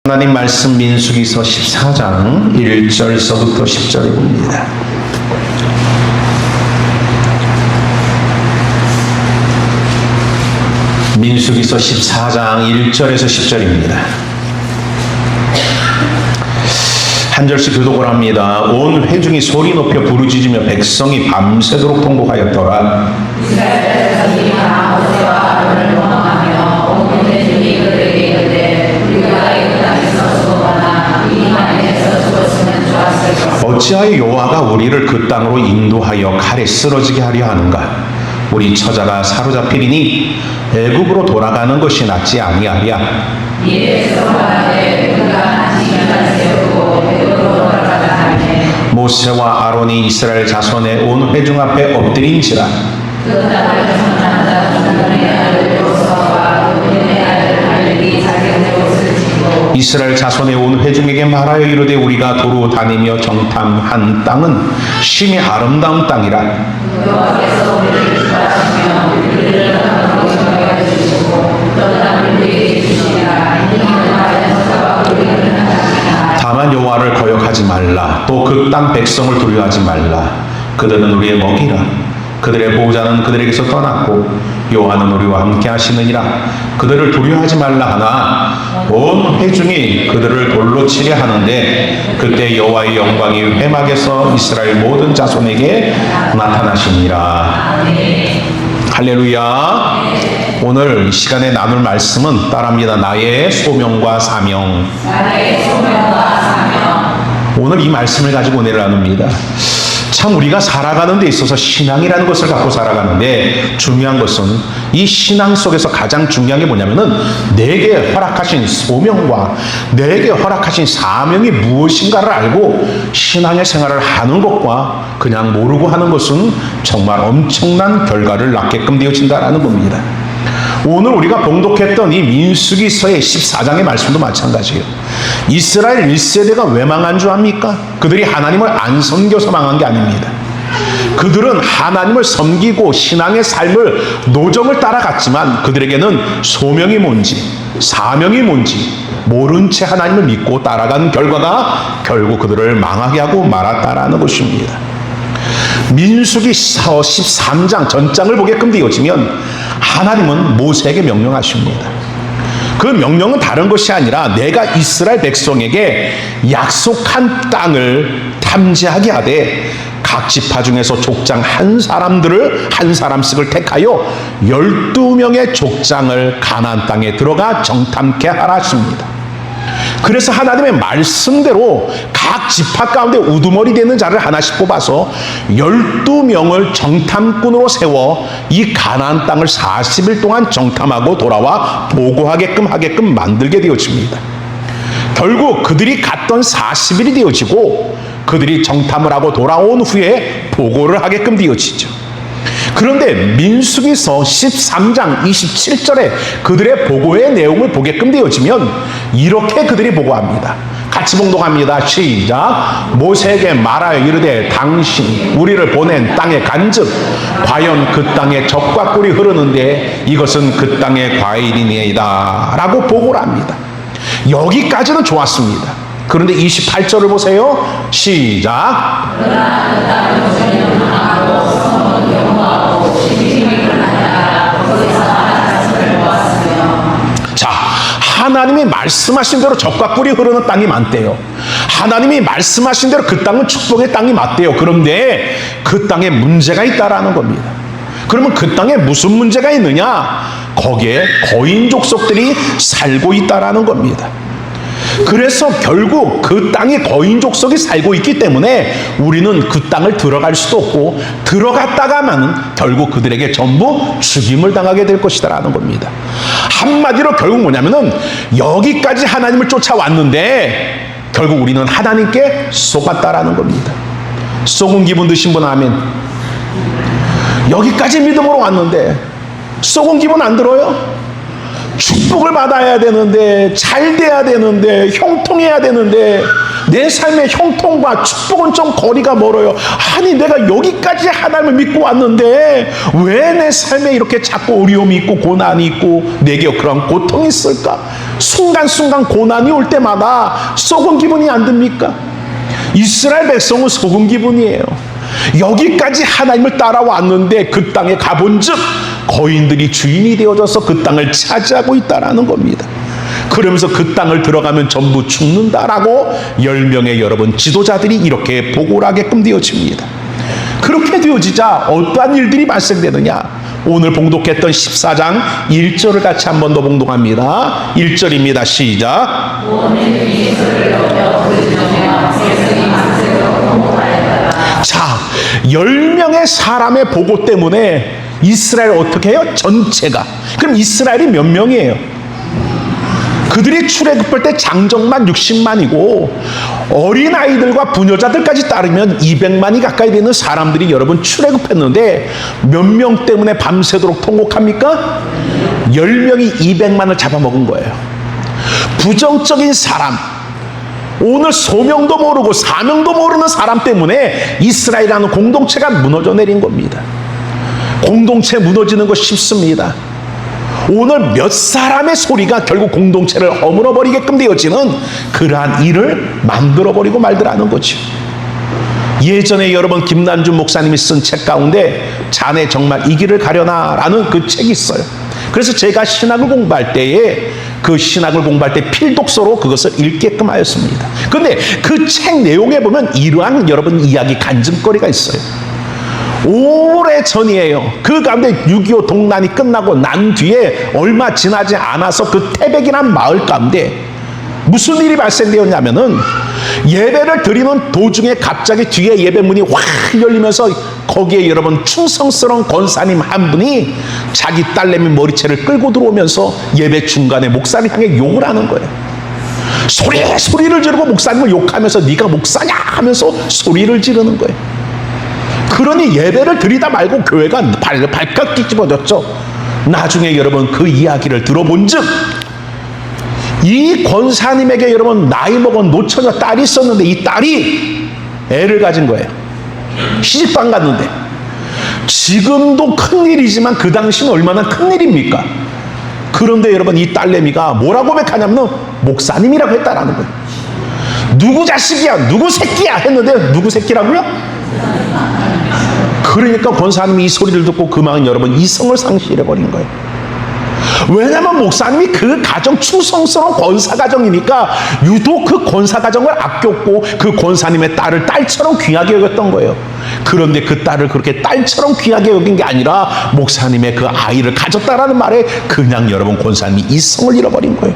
하나님 말씀 민수기서 14장 1절서부터 10절에 봅니다. 민수기서 14장 1절에서 10절입니다. 한 절씩 교독을 합니다. 온 회중이 소리 높여 부르짖으며 백성이 밤새도록 통곡하였더라. 어찌하여 여호와가 우리를 그 땅으로 인도하여 칼에 쓰러지게 하려 하는가? 우리 처자가 사로잡히리니 애굽으로 돌아가는 것이 낫지 아니하랴. 모세와 아론이 이스라엘 자손의 온 회중 앞에 엎드린지라. 이스라엘 자손의 온 회중에게 말하여 이르되 우리가 도로 다니며 정탐한 땅은 심히 아름다운 땅이라. 다만 여호와를 거역하지 말라. 또 그 땅 백성을 두려워하지 말라. 그들은 우리의 먹이라. 그들의 보호자는 그들에게서 떠났고 여호와는 우리와 함께 하시느니라. 그들을 두려워하지 말라 하나 온 회중이 그들을 돌로 치려 하는데 그때 여호와의 영광이 회막에서 이스라엘 모든 자손에게 나타나시니라. 할렐루야. 오늘 시간에 나눌 말씀은 따라합니다. 나의 소명과 사명. 오늘 이 말씀을 가지고 은혜를 나눕니다. 참 우리가 살아가는 데 있어서 신앙이라는 것을 갖고 살아가는데 중요한 것은 이 신앙 속에서 가장 중요한 게 뭐냐면은 내게 허락하신 소명과 내게 허락하신 사명이 무엇인가를 알고 신앙의 생활을 하는 것과 그냥 모르고 하는 것은 정말 엄청난 결과를 낳게끔 되어진다라는 겁니다. 오늘 우리가 봉독했던 이 민수기서의 14장의 말씀도 마찬가지예요. 이스라엘 1세대가 왜 망한 줄 압니까? 그들이 하나님을 안 섬겨서 망한 게 아닙니다. 그들은 하나님을 섬기고 신앙의 삶을 노정을 따라갔지만 그들에게는 소명이 뭔지 사명이 뭔지 모른 채 하나님을 믿고 따라간 결과가 결국 그들을 망하게 하고 말았다라는 것입니다. 민수기서 13장 전장을 보게끔 되어지면 하나님은 모세에게 명령하십니다. 그 명령은 다른 것이 아니라 내가 이스라엘 백성에게 약속한 땅을 탐지하게 하되 각 지파 중에서 족장 한 사람씩을 택하여 12명의 족장을 가나안 땅에 들어가 정탐케 하라 하십니다. 그래서 하나님의 말씀대로 각 지파 가운데 우두머리 되는 자를 하나씩 뽑아서 12명을 정탐꾼으로 세워 이 가나안 땅을 40일 동안 정탐하고 돌아와 보고하게끔 만들게 되어집니다. 결국 그들이 갔던 40일이 되어지고 그들이 정탐을 하고 돌아온 후에 보고를 하게끔 되어지죠. 그런데 민수기서 13장 27절에 그들의 보고의 내용을 보게끔 되어지면 이렇게 그들이 보고합니다. 같이 봉독합니다. 시작. 모세에게 말하여 이르되 당신 우리를 보낸 땅에 간즉 과연 그 땅에 젖과 꿀이 흐르는데 이것은 그 땅의 과일이니이다 라고 보고를 합니다. 여기까지는 좋았습니다. 그런데 28절을 보세요. 시작. 자, 하나님이 말씀하신 대로 젖과 꿀이 흐르는 땅이 많대요. 하나님이 말씀하신 대로 그 땅은 축복의 땅이 맞대요. 그런데 그 땅에 문제가 있다라는 겁니다. 그러면 그 땅에 무슨 문제가 있느냐? 거기에 거인 족속들이 살고 있다라는 겁니다. 그래서 결국 그 땅에 거인 족속이 살고 있기 때문에 우리는 그 땅을 들어갈 수도 없고 들어갔다가만 결국 그들에게 전부 죽임을 당하게 될 것이다라는 겁니다. 한마디로 결국 뭐냐면은 여기까지 하나님을 쫓아왔는데 결국 우리는 하나님께 속았다라는 겁니다. 속은 기분 드신 분 아멘. 여기까지 믿음으로 왔는데 속은 기분 안 들어요? 축복을 받아야 되는데, 잘 돼야 되는데, 형통해야 되는데, 내 삶의 형통과 축복은 좀 거리가 멀어요. 아니, 내가 여기까지 하나님을 믿고 왔는데 왜 내 삶에 이렇게 자꾸 어려움이 있고 고난이 있고 내게 그런 고통이 있을까? 순간순간 고난이 올 때마다 썩은 기분이 안 듭니까? 이스라엘 백성은 썩은 기분이에요. 여기까지 하나님을 따라왔는데 그 땅에 가본 즉 거인들이 주인이 되어져서 그 땅을 차지하고 있다라는 겁니다. 그러면서 그 땅을 들어가면 전부 죽는다라고 10명의 여러분 지도자들이 이렇게 보고를 하게끔 되어집니다. 그렇게 되어지자 어떠한 일들이 발생되느냐? 오늘 봉독했던 14장 1절을 같이 한 번 더 봉독합니다. 1절입니다. 시작. 자, 10명의 사람의 보고 때문에 이스라엘 어떻게 해요? 전체가. 그럼 이스라엘이 몇 명이에요? 그들이 출애굽할 때 장정만 60만이고 어린아이들과 부녀자들까지 따르면 200만이 가까이 되는 사람들이 여러분 출애굽했는데 몇 명 때문에 밤새도록 통곡합니까? 10명이 200만을 잡아먹은 거예요. 부정적인 사람, 오늘 소명도 모르고 사명도 모르는 사람 때문에 이스라엘이라는 공동체가 무너져 내린 겁니다. 공동체 무너지는 거 쉽습니다. 오늘 몇 사람의 소리가 결국 공동체를 허물어버리게끔 되어지는 그러한 일을 만들어버리고 말더라는 거죠. 예전에 여러분 김난준 목사님이 쓴 책 가운데 자네 정말 이 길을 가려나 라는 그 책이 있어요. 그래서 제가 신학을 공부할 때에 그 신학을 공부할 때 필독서로 그것을 읽게끔 하였습니다. 그런데 그 책 내용에 보면 이러한 여러분 이야기 간증거리가 있어요. 오래전이에요. 그 가운데 6.25 동란이 끝나고 난 뒤에 얼마 지나지 않아서 그 태백이란 마을 가운데 무슨 일이 발생되었냐면은 예배를 드리는 도중에 갑자기 뒤에 예배문이 확 열리면서 거기에 여러분 충성스러운 권사님 한 분이 자기 딸내미 머리채를 끌고 들어오면서 예배 중간에 목사님 향해 욕을 하는 거예요. 소리를 지르고 목사님을 욕하면서 네가 목사냐 하면서 소리를 지르는 거예요. 그러니 예배를 드리다 말고 교회가 발칵 뒤집어졌죠. 나중에 여러분 그 이야기를 들어본 즉 이 권사님에게 여러분 나이 먹은 노처녀 딸이 있었는데 이 딸이 애를 가진 거예요. 시집도 안 갔는데. 지금도 큰일이지만 그 당시는 얼마나 큰일입니까? 그런데 여러분 이 딸내미가 뭐라고 고백하냐면 목사님이라고 했다라는 거예요. 누구 자식이야 누구 새끼야 했는데 누구 새끼라고요? 그러니까 권사님이 이 소리를 듣고 그만 여러분 이성을 상실해버린 거예요. 왜냐하면 목사님이 그 가정 충성스러운 권사 가정이니까 유독 그 권사 가정을 아꼈고 그 권사님의 딸을 딸처럼 귀하게 여겼던 거예요. 그런데 그 딸을 그렇게 딸처럼 귀하게 여긴 게 아니라 목사님의 그 아이를 가졌다라는 말에 그냥 여러분 권사님이 이성을 잃어버린 거예요.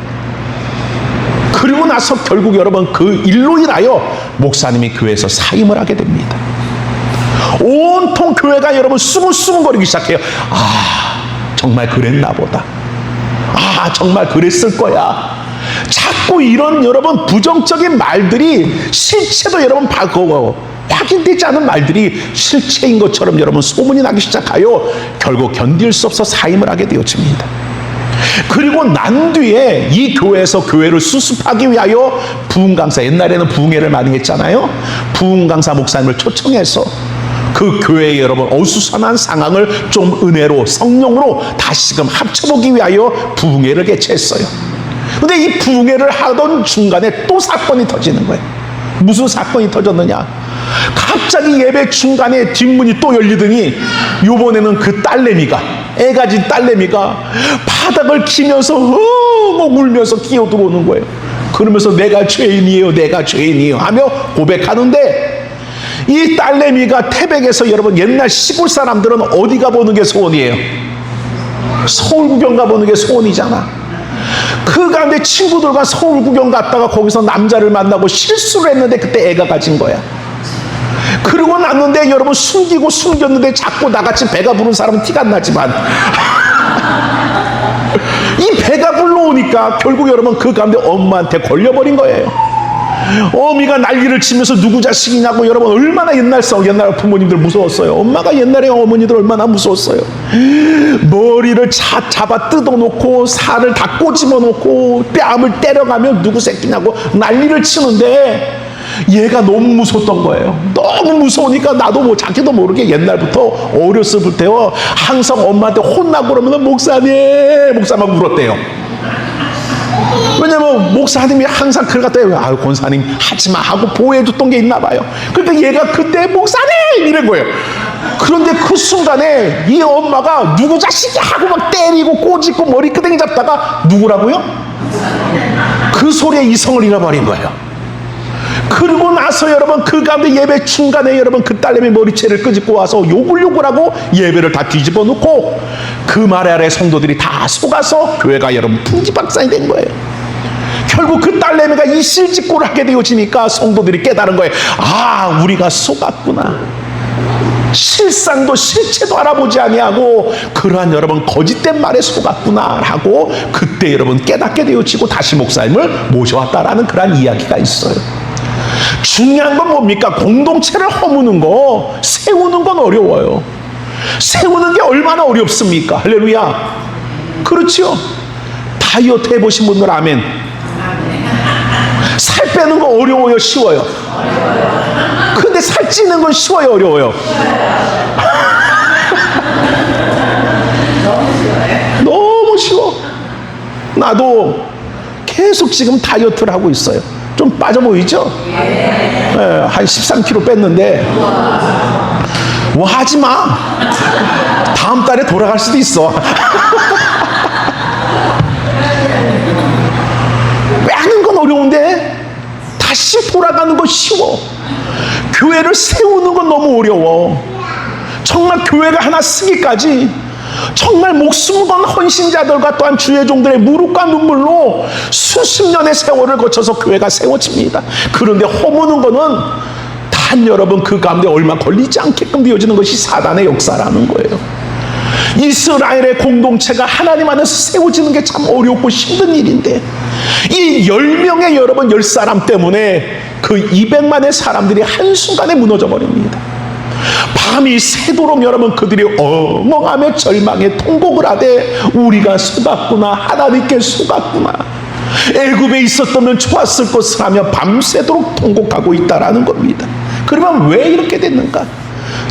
그리고 나서 결국 여러분 그 일로 인하여 목사님이 교회에서 사임을 하게 됩니다. 온통 교회가 여러분 수근수근거리기 시작해요. 아, 정말 그랬나 보다. 아, 정말 그랬을 거야. 자꾸 이런 여러분 부정적인 말들이 실체도 여러분 확인되지 않은 말들이 실체인 것처럼 여러분 소문이 나기 시작하여 결국 견딜 수 없어 사임을 하게 되어집니다. 그리고 난 뒤에 이 교회에서 교회를 수습하기 위하여 부흥강사, 옛날에는 부흥회를 많이 했잖아요. 부흥강사 목사님을 초청해서 그 교회의 여러분 어수선한 상황을 좀 은혜로 성령으로 다시금 합쳐보기 위하여 부흥회를 개최했어요. 근데 이 부흥회를 하던 중간에 또 사건이 터지는 거예요. 무슨 사건이 터졌느냐? 갑자기 예배 중간에 뒷문이 또 열리더니 이번에는 그 딸내미가 애 가진 딸내미가 바닥을 키면서 울면서 기어 들어오는 거예요. 그러면서 내가 죄인이에요 내가 죄인이에요 하며 고백하는데 이 딸내미가 태백에서 여러분 옛날 시골 사람들은 어디 가보는 게 소원이에요? 서울 구경 가보는 게 소원이잖아. 그 가운데 친구들과 서울 구경 갔다가 거기서 남자를 만나고 실수를 했는데 그때 애가 가진 거야. 그러고 났는데 여러분 숨겼는데 자꾸 나같이 배가 부른 사람은 티가 안 나지만 이 배가 불러오니까 결국 여러분 그 가운데 엄마한테 걸려버린 거예요. 어미가 난리를 치면서 누구 자식이냐고. 여러분 얼마나 옛날 부모님들 무서웠어요. 엄마가 옛날에 어머니들 얼마나 무서웠어요. 머리를 잡아 뜯어놓고 살을 다 꼬집어 놓고 뺨을 때려가며 누구 새끼냐고 난리를 치는데 얘가 너무 무서웠던 거예요. 너무 무서우니까 나도 뭐 자기도 모르게 옛날부터 어렸을 때요 항상 엄마한테 혼나고 그러면 목사만 울었대요. 왜냐면 목사님이 항상 그걸 갖다 아유 권사님 하지마 하고 보호해줬던 게 있나 봐요. 그러니까 얘가 그때 목사님 이런 거예요. 그런데 그 순간에 이 엄마가 누구 자식이 하고 막 때리고 꼬집고 머리끄댕이 잡다가 누구라고요? 그 소리에 이성을 잃어버린 거예요. 그리고 나서 여러분 그 가운데 예배 중간에 여러분 그 딸내미 머리채를 끄집고 와서 욕을 하고 예배를 다 뒤집어 놓고 그 말 아래 성도들이 다 속아서 교회가 여러분 풍지박산이 된 거예요. 결국 그 딸내미가 이실직고를 하게 되어지니까 성도들이 깨달은 거예요. 아, 우리가 속았구나. 실상도 실체도 알아보지 아니하고 그러한 여러분 거짓된 말에 속았구나 하고 그때 여러분 깨닫게 되어지고 다시 목사님을 모셔왔다라는 그러한 이야기가 있어요. 중요한 건 뭡니까? 공동체를 허무는 거, 세우는 건 어려워요. 세우는 게 얼마나 어렵습니까? 할렐루야. 그렇죠? 다이어트 해보신 분들 아멘. 살 빼는 거 어려워요, 쉬워요? 근데 살 찌는 건 쉬워요, 어려워요? 너무 쉬워. 나도 계속 지금 다이어트를 하고 있어요. 좀 빠져 보이죠? 네, 한 13kg 뺐는데 뭐 하지 마. 다음 달에 돌아갈 수도 있어. 빼는 건 어려운데 다시 돌아가는 건 쉬워. 교회를 세우는 건 너무 어려워. 정말 교회가 하나 쓰기까지 정말 목숨 건 헌신자들과 또한 주의 종들의 무릎과 눈물로 수십 년의 세월을 거쳐서 교회가 세워집니다. 그런데 허무는 거는 단 여러분 그 가운데 얼마 걸리지 않게끔 되어지는 것이 사단의 역사라는 거예요. 이스라엘의 공동체가 하나님 안에서 세워지는 게 참 어렵고 힘든 일인데 이 10명의 여러분 10사람 때문에 그 200만의 사람들이 한순간에 무너져 버립니다. 밤이 새도록 여러분 그들이 엉엉하며 절망에 통곡을 하되 우리가 속았구나. 하나님께 속았구나. 애굽에 있었다면 좋았을 것을 하며 밤새도록 통곡하고 있다라는 겁니다. 그러면 왜 이렇게 됐는가?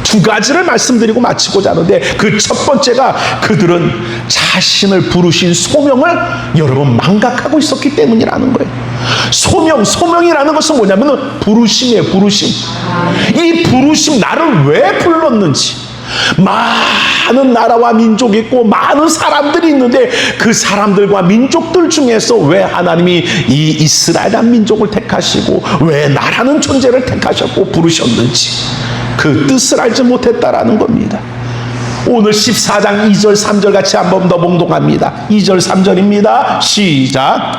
두 가지를 말씀드리고 마치고자 하는데 그 첫 번째가 그들은 자신을 부르신 소명을 여러분 망각하고 있었기 때문이라는 거예요. 소명이라는 것은 뭐냐면 부르심이에요. 부르심. 이 부르심, 나를 왜 불렀는지. 많은 나라와 민족이 있고 많은 사람들이 있는데 그 사람들과 민족들 중에서 왜 하나님이 이 이스라엘이라는 민족을 택하시고 왜 나라는 존재를 택하셨고 부르셨는지 그 뜻을 알지 못했다라는 겁니다. 오늘 14장 2절 3절 같이 한 번 더 봉독합니다. 2절 3절입니다. 시작.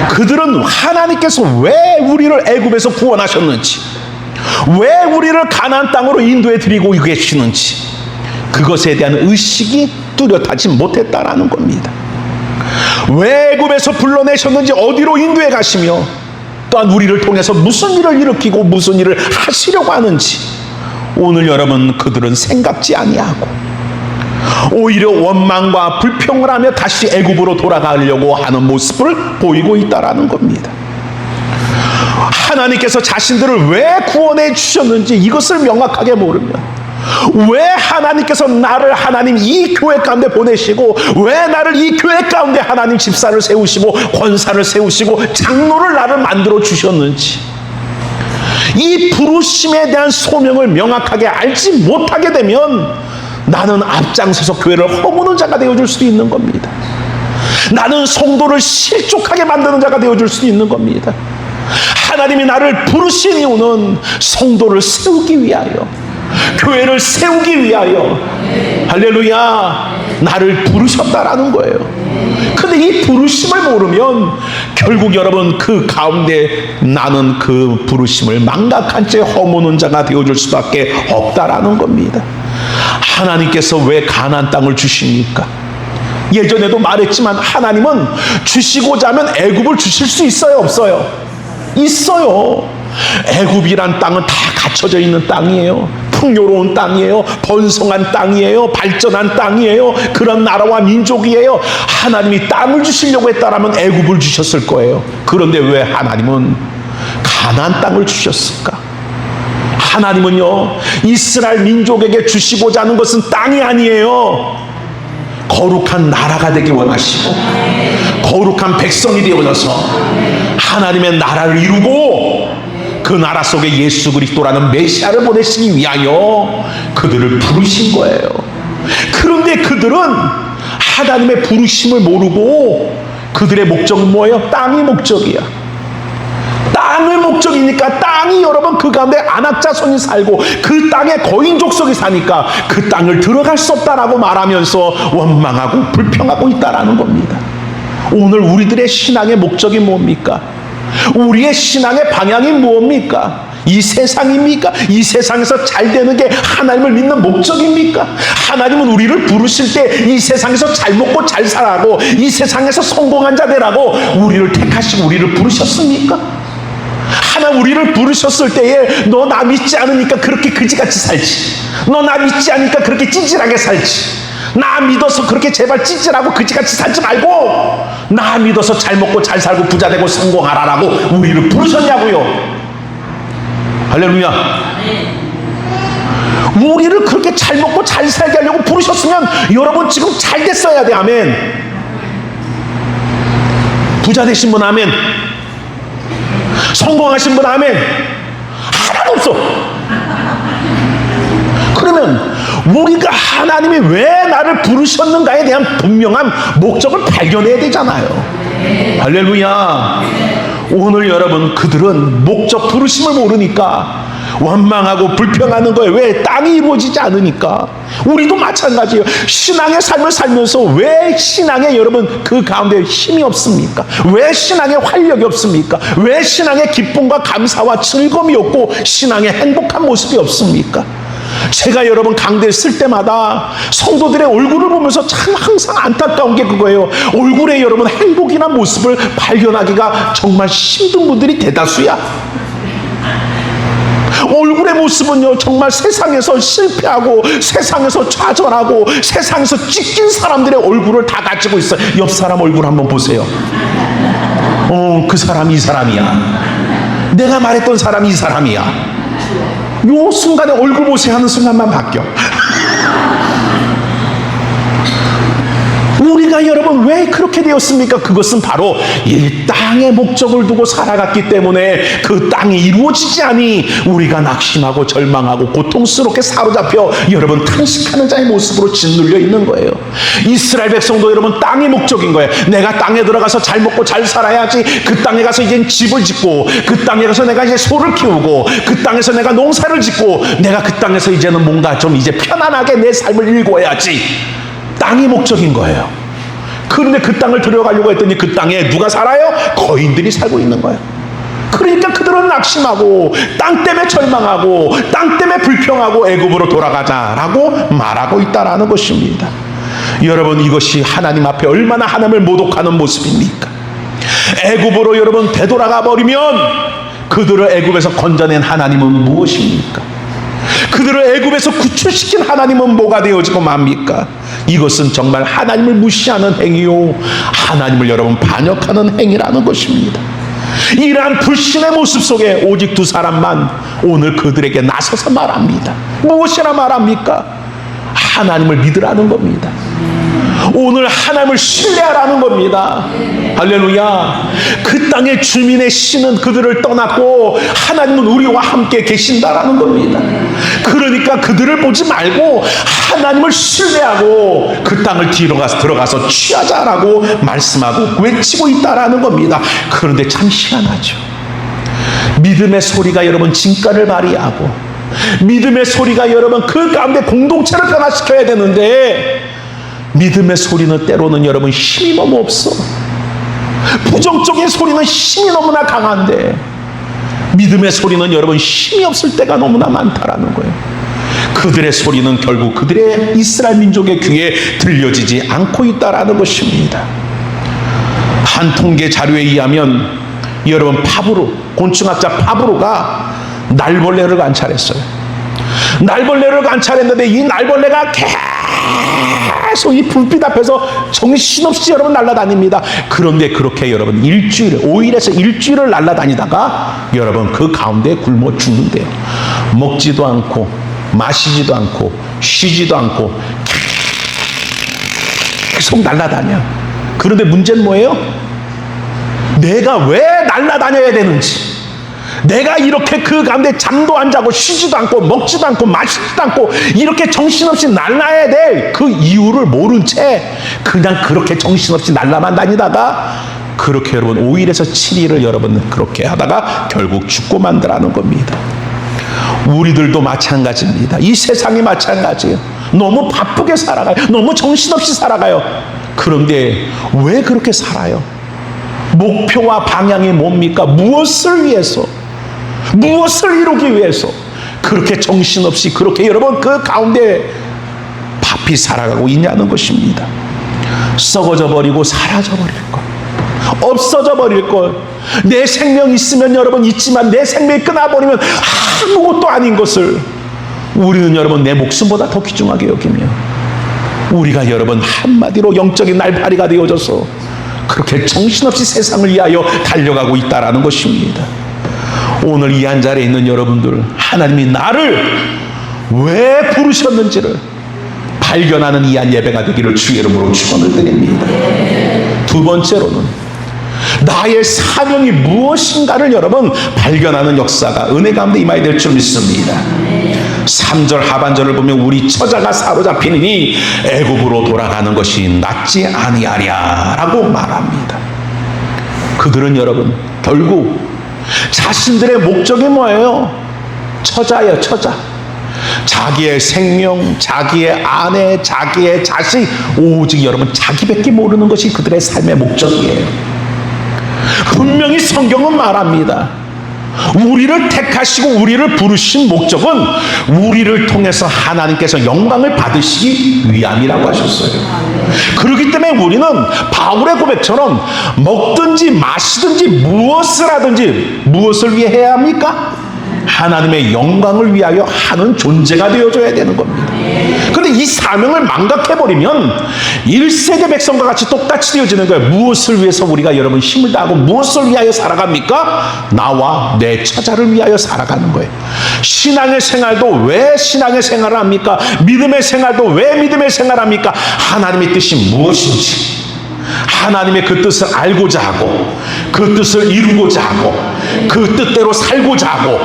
그들은 하나님께서 왜 우리를 애굽에서 구원하셨는지, 왜 우리를 가나안 땅으로 인도해 드리고 계시는지 그것에 대한 의식이 뚜렷하지 못했다라는 겁니다. 왜 애굽에서 불러내셨는지, 어디로 인도해 가시며 또한 우리를 통해서 무슨 일을 일으키고 무슨 일을 하시려고 하는지 오늘 여러분 그들은 생각지 아니하고 오히려 원망과 불평을 하며 다시 애굽으로 돌아가려고 하는 모습을 보이고 있다라는 겁니다. 하나님께서 자신들을 왜 구원해 주셨는지 이것을 명확하게 모르면, 왜 하나님께서 나를 하나님 이 교회 가운데 보내시고 왜 나를 이 교회 가운데 하나님 집사를 세우시고 권사를 세우시고 장로를 나를 만들어 주셨는지 이 부르심에 대한 소명을 명확하게 알지 못하게 되면 나는 앞장서서 교회를 허무는 자가 되어줄 수도 있는 겁니다. 나는 성도를 실족하게 만드는 자가 되어줄 수도 있는 겁니다. 하나님이 나를 부르신 이유는 성도를 세우기 위하여, 교회를 세우기 위하여, 할렐루야, 나를 부르셨다라는 거예요. 근데 이 부르심을 모르면 결국 여러분 그 가운데 나는 그 부르심을 망각한 채 허무는 자가 되어줄 수밖에 없다라는 겁니다. 하나님께서 왜 가나안 땅을 주십니까? 예전에도 말했지만 하나님은 주시고자 하면 애굽을 주실 수 있어요, 없어요? 있어요. 애굽이란 땅은 다 갖춰져 있는 땅이에요. 풍요로운 땅이에요. 번성한 땅이에요. 발전한 땅이에요. 그런 나라와 민족이에요. 하나님이 땅을 주시려고 했다라면 애굽을 주셨을 거예요. 그런데 왜 하나님은 가나안 땅을 주셨을까? 하나님은요, 이스라엘 민족에게 주시고자 하는 것은 땅이 아니에요. 거룩한 나라가 되기 원하시고 거룩한 백성이 되어져서 하나님의 나라를 이루고 그 나라 속에 예수 그리스도라는 메시아를 보내시기 위하여 그들을 부르신 거예요. 그런데 그들은 하나님의 부르심을 모르고 그들의 목적은 뭐예요? 땅이 목적이야. 땅을 목적이니까 땅이 여러분 그 가운데 안악자손이 살고 그 땅에 거인 족속이 사니까 그 땅을 들어갈 수 없다라고 말하면서 원망하고 불평하고 있다라는 겁니다. 오늘 우리들의 신앙의 목적이 뭡니까? 우리의 신앙의 방향이 뭡니까? 이 세상입니까? 이 세상에서 잘 되는 게 하나님을 믿는 목적입니까? 하나님은 우리를 부르실 때 이 세상에서 잘 먹고 잘 살라고, 이 세상에서 성공한 자 되라고 우리를 택하시고 우리를 부르셨습니까? 하나님 우리를 부르셨을 때에 너 나 믿지 않으니까 그렇게 그지같이 살지, 너 나 믿지 않으니까 그렇게 찌질하게 살지, 나 믿어서 그렇게 제발 찌질하고 그지같이 살지 말고 나 믿어서 잘 먹고 잘 살고 부자 되고 성공하라라고 우리를 부르셨냐고요. 할렐루야. 우리를 그렇게 잘 먹고 잘 살게 하려고 부르셨으면 여러분 지금 잘 됐어야 돼. 아멘. 부자 되신 분 아멘. 성공하신 분 아멘. 하나도 없어. 그러면 우리가 하나님이 왜 나를 부르셨는가에 대한 분명한 목적을 발견해야 되잖아요. 할렐루야. 오늘 여러분 그들은 목적 부르심을 모르니까 원망하고 불평하는 거예요. 왜? 땅이 이루어지지 않으니까. 우리도 마찬가지예요. 신앙의 삶을 살면서 왜 신앙에 여러분 그 가운데 힘이 없습니까? 왜 신앙에 활력이 없습니까? 왜 신앙의 기쁨과 감사와 즐거움이 없고 신앙의 행복한 모습이 없습니까? 제가 여러분 강대 쓸 때마다 성도들의 얼굴을 보면서 참 항상 안타까운 게 그거예요. 얼굴에 여러분 행복이나 모습을 발견하기가 정말 힘든 분들이 대다수야. 얼굴의 모습은요 정말 세상에서 실패하고 세상에서 좌절하고 세상에서 찢긴 사람들의 얼굴을 다 가지고 있어요. 옆 사람 얼굴 한번 보세요. 그 사람 이 사람이야. 내가 말했던 사람이 이 사람이야. 요 순간에 얼굴 보세요 하는 순간만 바뀌어. 우리가 여러분 왜 그렇게 되었습니까? 그것은 바로 이 땅의 목적을 두고 살아갔기 때문에 그 땅이 이루어지지 않니 우리가 낙심하고 절망하고 고통스럽게 사로잡혀 여러분 탄식하는 자의 모습으로 짓눌려 있는 거예요. 이스라엘 백성도 여러분 땅이 목적인 거예요. 내가 땅에 들어가서 잘 먹고 잘 살아야지. 그 땅에 가서 이제 집을 짓고 그 땅에 가서 내가 이제 소를 키우고 그 땅에서 내가 농사를 짓고 내가 그 땅에서 이제는 뭔가 좀 이제 편안하게 내 삶을 일궈야지. 땅이 목적인 거예요. 그런데 그 땅을 들어가려고 했더니 그 땅에 누가 살아요? 거인들이 살고 있는 거예요. 그러니까 그들은 낙심하고 땅 때문에 절망하고 땅 때문에 불평하고 애굽으로 돌아가자라고 말하고 있다라는 것입니다. 여러분 이것이 하나님 앞에 얼마나 하나님을 모독하는 모습입니까? 애굽으로 여러분 되돌아가 버리면 그들을 애굽에서 건져낸 하나님은 무엇입니까? 그들을 애굽에서 구출시킨 하나님은 뭐가 되어지고 맙니까? 이것은 정말 하나님을 무시하는 행위요 하나님을 여러분 반역하는 행위라는 것입니다. 이러한 불신의 모습 속에 오직 두 사람만 오늘 그들에게 나서서 말합니다. 무엇이라 말합니까? 하나님을 믿으라는 겁니다. 오늘 하나님을 신뢰하라는 겁니다. 할렐루야. 그 땅의 주민의 신은 그들을 떠났고 하나님은 우리와 함께 계신다라는 겁니다. 그러니까 그들을 보지 말고 하나님을 신뢰하고 그 땅을 들어가서 취하자라고 말씀하고 외치고 있다라는 겁니다. 그런데 참 희한하죠. 믿음의 소리가 여러분 진가를 발휘하고 믿음의 소리가 여러분 그 가운데 공동체를 변화시켜야 되는데 믿음의 소리는 때로는 여러분 힘이 너무 없어. 부정적인 소리는 힘이 너무나 강한데 믿음의 소리는 여러분 힘이 없을 때가 너무나 많다라는 거예요. 그들의 소리는 결국 그들의 이스라엘 민족의 귀에 들려지지 않고 있다라는 것입니다. 한 통계 자료에 의하면 여러분 곤충학자 파브로가 날벌레를 관찰했어요. 날벌레를 관찰했는데 이 날벌레가 계속 이 불빛 앞에서 정신없이 여러분 날아다닙니다. 그런데 그렇게 여러분 5일에서 일주일을 날아다니다가 여러분 그 가운데 굶어 죽는데요. 먹지도 않고 마시지도 않고 쉬지도 않고 계속 날아다녀. 그런데 문제는 뭐예요? 내가 왜 날아다녀야 되는지, 내가 이렇게 그 가운데 잠도 안 자고 쉬지도 않고 먹지도 않고 마시지도 않고 이렇게 정신없이 날아야 될 그 이유를 모른 채 그냥 그렇게 정신없이 날아만 다니다가 그렇게 여러분 5일에서 7일을 여러분 그렇게 하다가 결국 죽고 만드라는 겁니다. 우리들도 마찬가지입니다. 이 세상이 마찬가지예요. 너무 바쁘게 살아가요. 너무 정신없이 살아가요. 그런데 왜 그렇게 살아요? 목표와 방향이 뭡니까? 무엇을 위해서? 무엇을 이루기 위해서? 그렇게 정신없이 그렇게 여러분 그 가운데 바삐 살아가고 있냐는 것입니다. 썩어져 버리고 사라져 버릴 것, 없어져 버릴 것. 내 생명이 있으면 여러분 있지만 내 생명이 끊어버리면 아무것도 아닌 것을 우리는 여러분 내 목숨보다 더 귀중하게 여기며 우리가 여러분 한마디로 영적인 날파리가 되어져서 그렇게 정신없이 세상을 위하여 달려가고 있다라는 것입니다. 오늘 이 한 자리에 있는 여러분들, 하나님이 나를 왜 부르셨는지를 발견하는 이 한 예배가 되기를 주의 이름으로 축원을 드립니다. 두 번째로는 나의 사명이 무엇인가를 여러분 발견하는 역사가 은혜 가운데 임하게 될 줄 믿습니다. 3절 하반절을 보면 우리 처자가 사로잡히니 애굽으로 돌아가는 것이 낫지 아니하랴 라고 말합니다. 그들은 여러분 결국 자신들의 목적이 뭐예요? 처자예요. 처자. 자기의 생명, 자기의 아내, 자기의 자식, 오직 여러분 자기밖에 모르는 것이 그들의 삶의 목적이에요. 분명히 성경은 말합니다. 우리를 택하시고 우리를 부르신 목적은 우리를 통해서 하나님께서 영광을 받으시기 위함이라고 하셨어요. 그렇기 때문에 우리는 바울의 고백처럼 먹든지 마시든지 무엇을 하든지 무엇을 위해 해야 합니까? 하나님의 영광을 위하여 하는 존재가 되어줘야 되는 겁니다. 그런데 이 사명을 망각해버리면 1세대 백성과 같이 똑같이 되어지는 거예요. 무엇을 위해서 우리가 여러분 힘을 다하고 무엇을 위하여 살아갑니까? 나와 내 처자를 위하여 살아가는 거예요. 신앙의 생활도 왜 신앙의 생활을 합니까? 믿음의 생활도 왜 믿음의 생활을 합니까? 하나님의 뜻이 무엇인지, 하나님의 그 뜻을 알고자 하고 그 뜻을 이루고자 하고 그 뜻대로 살고자 하고,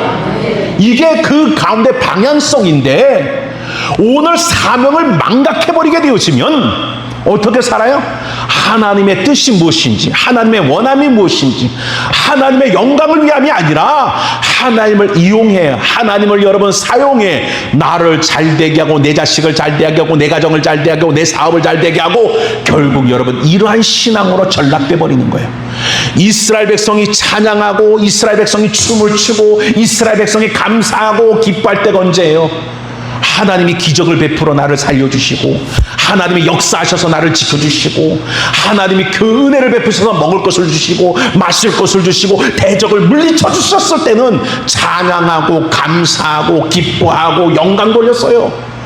이게 그 가운데 방향성인데 오늘 사명을 망각해버리게 되어지면 어떻게 살아요? 하나님의 뜻이 무엇인지, 하나님의 원함이 무엇인지, 하나님의 영광을 위함이 아니라 하나님을 이용해, 하나님을 여러분 사용해 나를 잘되게 하고 내 자식을 잘되게 하고 내 가정을 잘되게 하고 내 사업을 잘되게 하고 결국 여러분 이러한 신앙으로 전락돼 버리는 거예요. 이스라엘 백성이 찬양하고 이스라엘 백성이 춤을 추고 이스라엘 백성이 감사하고 기뻐할 때가 언제예요? 하나님이 기적을 베풀어 나를 살려주시고 하나님이 역사하셔서 나를 지켜주시고 하나님이 그 은혜를 베푸셔서 먹을 것을 주시고 마실 것을 주시고 대적을 물리쳐 주셨을 때는 찬양하고 감사하고 기뻐하고 영광 돌렸어요.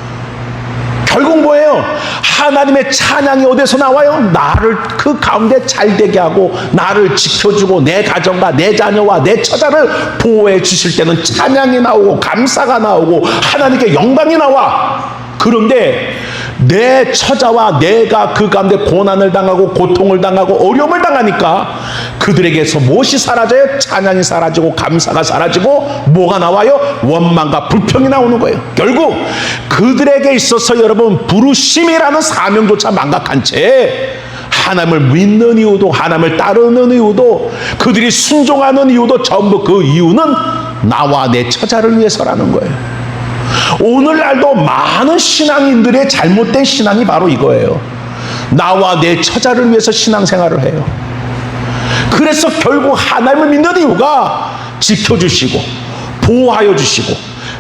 결국 뭐예요? 하나님의 찬양이 어디서 나와요? 나를 그 가운데 잘되게 하고 나를 지켜주고 내 가정과 내 자녀와 내 처자를 보호해 주실 때는 찬양이 나오고 감사가 나오고 하나님께 영광이 나와. 그런데 내 처자와 내가 그 가운데 고난을 당하고 고통을 당하고 어려움을 당하니까 그들에게서 무엇이 사라져요? 찬양이 사라지고 감사가 사라지고 뭐가 나와요? 원망과 불평이 나오는 거예요. 결국 그들에게 있어서 여러분 부르심이라는 사명조차 망각한 채 하나님을 믿는 이유도 하나님을 따르는 이유도 그들이 순종하는 이유도 전부 그 이유는 나와 내 처자를 위해서라는 거예요. 오늘날도 많은 신앙인들의 잘못된 신앙이 바로 이거예요. 나와 내 처자를 위해서 신앙생활을 해요. 그래서 결국 하나님을 믿는 이유가 지켜주시고 보호하여 주시고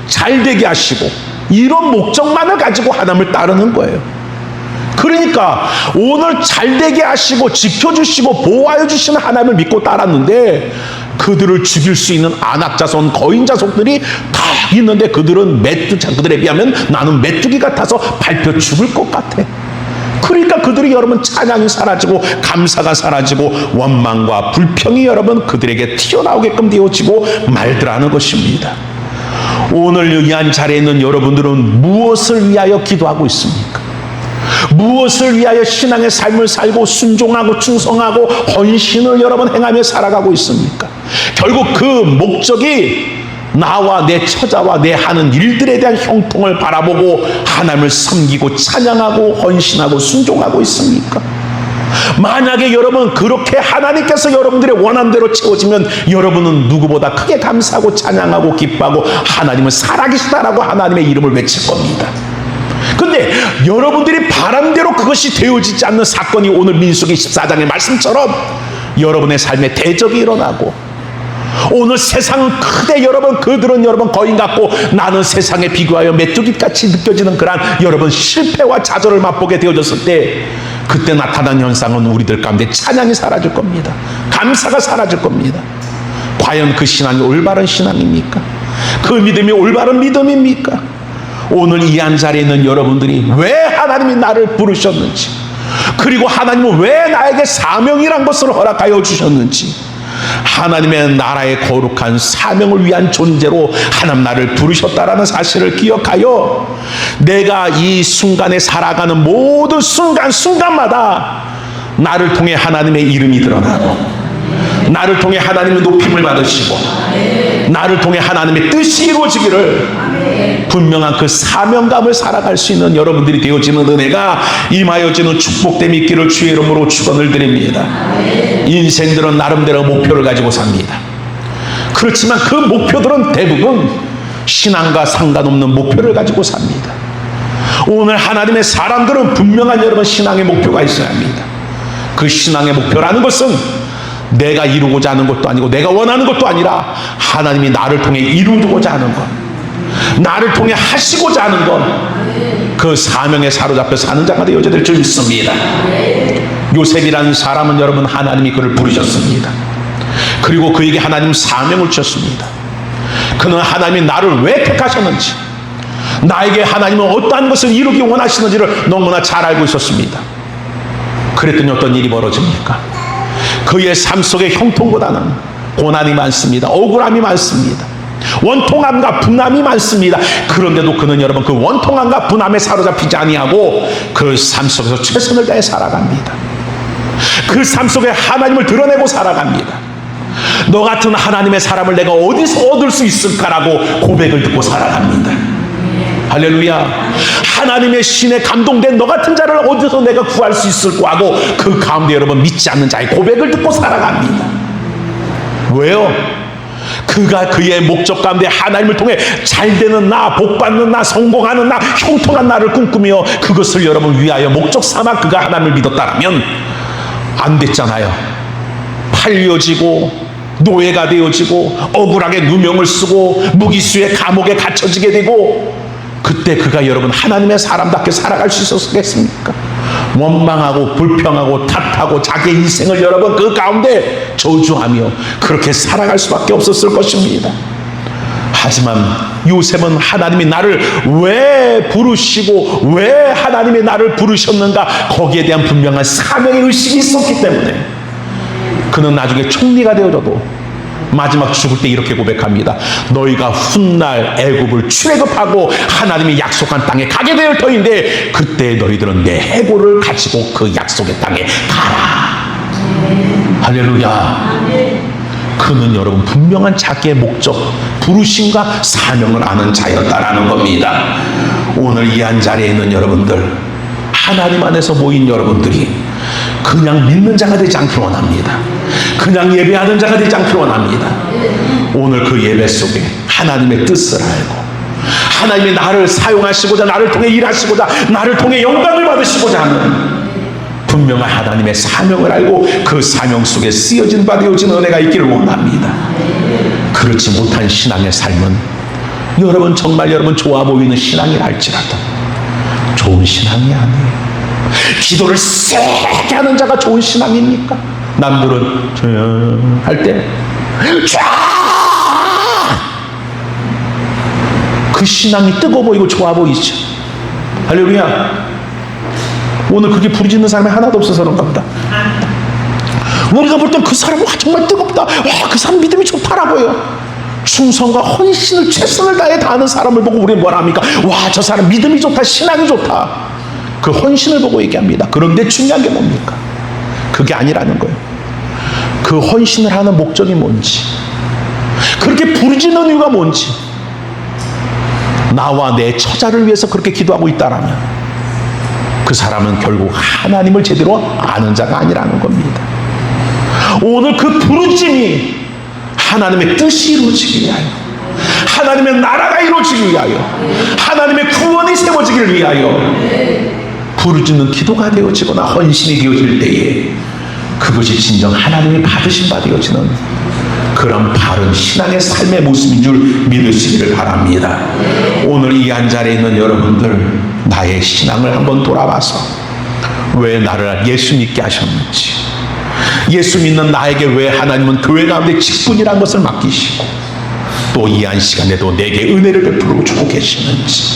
잘되게 하시고 이런 목적만을 가지고 하나님을 따르는 거예요. 그러니까 오늘 잘되게 하시고 지켜주시고 보호하여 주시는 하나님을 믿고 따랐는데 그들을 죽일 수 있는 안악자손 거인자손들이 다 있는데 그들에 비하면 나는 메뚜기 같아서 밟혀 죽을 것 같아. 그러니까 그들이 여러분 찬양이 사라지고 감사가 사라지고 원망과 불평이 여러분 그들에게 튀어나오게끔 되어지고 말들하는 것입니다. 오늘 이 한 자리에 있는 여러분들은 무엇을 위하여 기도하고 있습니까? 무엇을 위하여 신앙의 삶을 살고 순종하고 충성하고 헌신을 여러분 행하며 살아가고 있습니까? 결국 그 목적이 나와 내 처자와 내 하는 일들에 대한 형통을 바라보고 하나님을 섬기고 찬양하고 헌신하고 순종하고 있습니까? 만약에 여러분 그렇게 하나님께서 여러분들의 원하는 대로 채워지면 여러분은 누구보다 크게 감사하고 찬양하고 기뻐하고 하나님은 살아계시다라고 하나님의 이름을 외칠 겁니다. 근데 여러분들이 바람대로 그것이 되어지지 않는 사건이 오늘 민수기 14장의 말씀처럼 여러분의 삶에 대적이 일어나고 오늘 세상은 크되 여러분 그들은 여러분 거인 같고 나는 세상에 비교하여 메뚜기같이 느껴지는 그러한 여러분 실패와 좌절을 맛보게 되어졌을 때 그때 나타난 현상은 우리들 가운데 찬양이 사라질 겁니다. 감사가 사라질 겁니다. 과연 그 신앙이 올바른 신앙입니까? 그 믿음이 올바른 믿음입니까? 오늘 이 한 자리에 있는 여러분들이 왜 하나님이 나를 부르셨는지 그리고 하나님은 왜 나에게 사명이란 것을 허락하여 주셨는지 하나님의 나라의 거룩한 사명을 위한 존재로 하나님 나를 부르셨다라는 사실을 기억하여 내가 이 순간에 살아가는 모든 순간마다 나를 통해 하나님의 이름이 드러나고 나를 통해 하나님의 높임을 받으시고 나를 통해 하나님의 뜻이 이루어지기를 분명한 그 사명감을 살아갈 수 있는 여러분들이 되어지는 은혜가 임하여지는 축복됨이 있기를 주의 이름으로 축원을 드립니다. 인생들은 나름대로 목표를 가지고 삽니다. 그렇지만 그 목표들은 대부분 신앙과 상관없는 목표를 가지고 삽니다. 오늘 하나님의 사람들은 분명한 여러분 신앙의 목표가 있어야 합니다. 그 신앙의 목표라는 것은 내가 이루고자 하는 것도 아니고 내가 원하는 것도 아니라 하나님이 나를 통해 이루고자 하는 것, 나를 통해 하시고자 하는 것, 그 사명에 사로잡혀 사는 자가 되어야 될 줄 믿습니다. 요셉이라는 사람은 여러분 하나님이 그를 부르셨습니다. 그리고 그에게 하나님 사명을 주셨습니다. 그는 하나님이 나를 왜 택하셨는지 나에게 하나님은 어떠한 것을 이루기 원하시는지를 너무나 잘 알고 있었습니다. 그랬더니 어떤 일이 벌어집니까? 그의 삶 속에 형통보다는 고난이 많습니다. 억울함이 많습니다. 원통함과 분함이 많습니다. 그런데도 그는 여러분 그 원통함과 분함에 사로잡히지 아니하고 그 삶 속에서 최선을 다해 살아갑니다. 그 삶 속에 하나님을 드러내고 살아갑니다. 너 같은 하나님의 사람을 내가 어디서 얻을 수 있을까라고 고백을 듣고 살아갑니다. 할렐루야. 하나님의 신에 감동된 너 같은 자를 어디서 내가 구할 수 있을까 하고 그 가운데 여러분 믿지 않는 자의 고백을 듣고 살아갑니다. 왜요? 그가 그의 목적 가운데 하나님을 통해 잘되는 나, 복받는 나, 성공하는 나, 형통한 나를 꿈꾸며 그것을 여러분 위하여 목적 삼아 그가 하나님을 믿었다라면 안 됐잖아요. 팔려지고 노예가 되어지고 억울하게 누명을 쓰고 무기수의 감옥에 갇혀지게 되고 그때 그가 여러분 하나님의 사람답게 살아갈 수 있었겠습니까? 원망하고 불평하고 탓하고 자기 인생을 여러분 그 가운데 저주하며 그렇게 살아갈 수밖에 없었을 것입니다. 하지만 요셉은 하나님이 나를 왜 부르시고 왜 하나님이 나를 부르셨는가 거기에 대한 분명한 사명의 의식이 있었기 때문에 그는 나중에 총리가 되어져도 마지막 죽을 때 이렇게 고백합니다. 너희가 훗날 애굽을 출애굽하고 하나님이 약속한 땅에 가게 될 터인데 그때 너희들은 내 해골을 가지고 그 약속의 땅에 가라. 할렐루야. 그는 여러분 분명한 자기의 목적, 부르심과 사명을 아는 자였다라는 겁니다. 오늘 이 한 자리에 있는 여러분들, 하나님 안에서 모인 여러분들이 그냥 믿는 자가 되지 않길 원합니다. 그냥 예배하는 자가 되지 않길 원합니다. 오늘 그 예배 속에 하나님의 뜻을 알고 하나님이 나를 사용하시고자 나를 통해 일하시고자 나를 통해 영광을 받으시고자 하는 분명한 하나님의 사명을 알고 그 사명 속에 쓰여진 바 되어진 은혜가 있기를 원합니다. 그렇지 못한 신앙의 삶은 여러분 정말 여러분 좋아 보이는 신앙이라 할지라도 좋은 신앙이 아니에요. 기도를 세게 하는 자가 좋은 신앙입니까? 남들은 조용할 때 그 신앙이 뜨거워 보이고 좋아 보이죠. 할렐루야. 오늘 그렇게 부르짖는 사람이 하나도 없어서 그런가 보다. 우리가 볼 땐 그 사람은 정말 뜨겁다. 그 사람 믿음이 좋다라고요. 충성과 헌신을 최선을 다해 다하는 사람을 보고 우리는 뭐라 합니까? 저 사람 믿음이 좋다, 신앙이 좋다. 그 헌신을 보고 얘기합니다. 그런데 중요한 게 뭡니까? 그게 아니라는 거예요. 그 헌신을 하는 목적이 뭔지, 그렇게 부르짖는 이유가 뭔지, 나와 내 처자를 위해서 그렇게 기도하고 있다라면 그 사람은 결국 하나님을 제대로 아는 자가 아니라는 겁니다. 오늘 그 부르짖음이 하나님의 뜻이 이루어지기 위하여, 하나님의 나라가 이루어지기 위하여, 하나님의 구원이 세워지기를 위하여 부르짖는 기도가 되어지거나 헌신이 되어질 때에 그것이 진정 하나님이 받으신 바 되어지는 그런 바른 신앙의 삶의 모습인 줄 믿으시기를 바랍니다. 오늘 이 한 자리에 있는 여러분들, 나의 신앙을 한번 돌아봐서 왜 나를 예수 믿게 하셨는지, 예수 믿는 나에게 왜 하나님은 교회 가운데 직분이란 것을 맡기시고 또 이 한 시간에도 내게 은혜를 베풀어 주고 계시는지,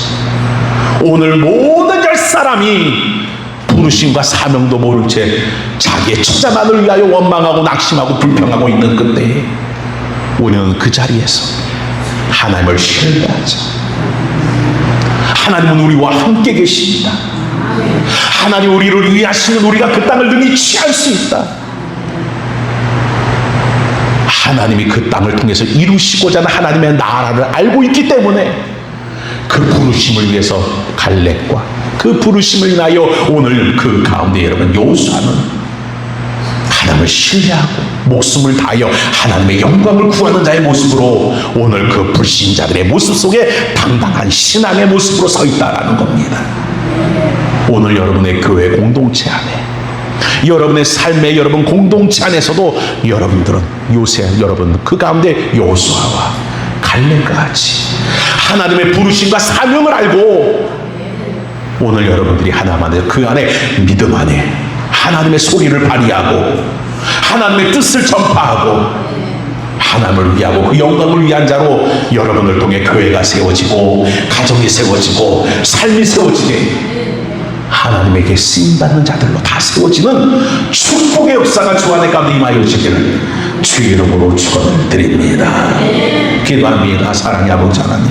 오늘 모든 열 사람이 부르심과 사명도 모른 채 자기의 처자만을 위하여 원망하고 낙심하고 불평하고 있는 그때에 우리는 그 자리에서 하나님을 신뢰하자. 하나님은 우리와 함께 계십니다. 하나님 우리를 위하시는 우리가 그 땅을 능히 취할 수 있다. 하나님이 그 땅을 통해서 이루시고자 하는 하나님의 나라를 알고 있기 때문에 그 부르심을 위해서 갈렙과 그 부르심을 인하여 오늘 그 가운데 여러분 요수아는 하나님을 신뢰하고 목숨을 다하여 하나님의 영광을 구하는 자의 모습으로 오늘 그 불신자들의 모습 속에 당당한 신앙의 모습으로 서 있다라는 겁니다. 오늘 여러분의 교회 공동체 안에, 여러분의 삶의 여러분 공동체 안에서도 여러분들은 여러분 그 가운데 요수아와 갈렙과 같이 하나님의 부르심과 사명을 알고 오늘 여러분들이 하나만의 그 안에 믿음 안에 하나님의 소리를 발휘하고 하나님의 뜻을 전파하고 하나님을 위하고 그 영광을 위한 자로 여러분을 통해 교회가 세워지고 가정이 세워지고 삶이 세워지게 하나님에게 쓰임받는 자들로 다 세워지는 축복의 역사가 주 안에 가운데 임하여지기를 주의 이름으로 축원을 드립니다. 기도합니다. 사랑의 아버지 하나님,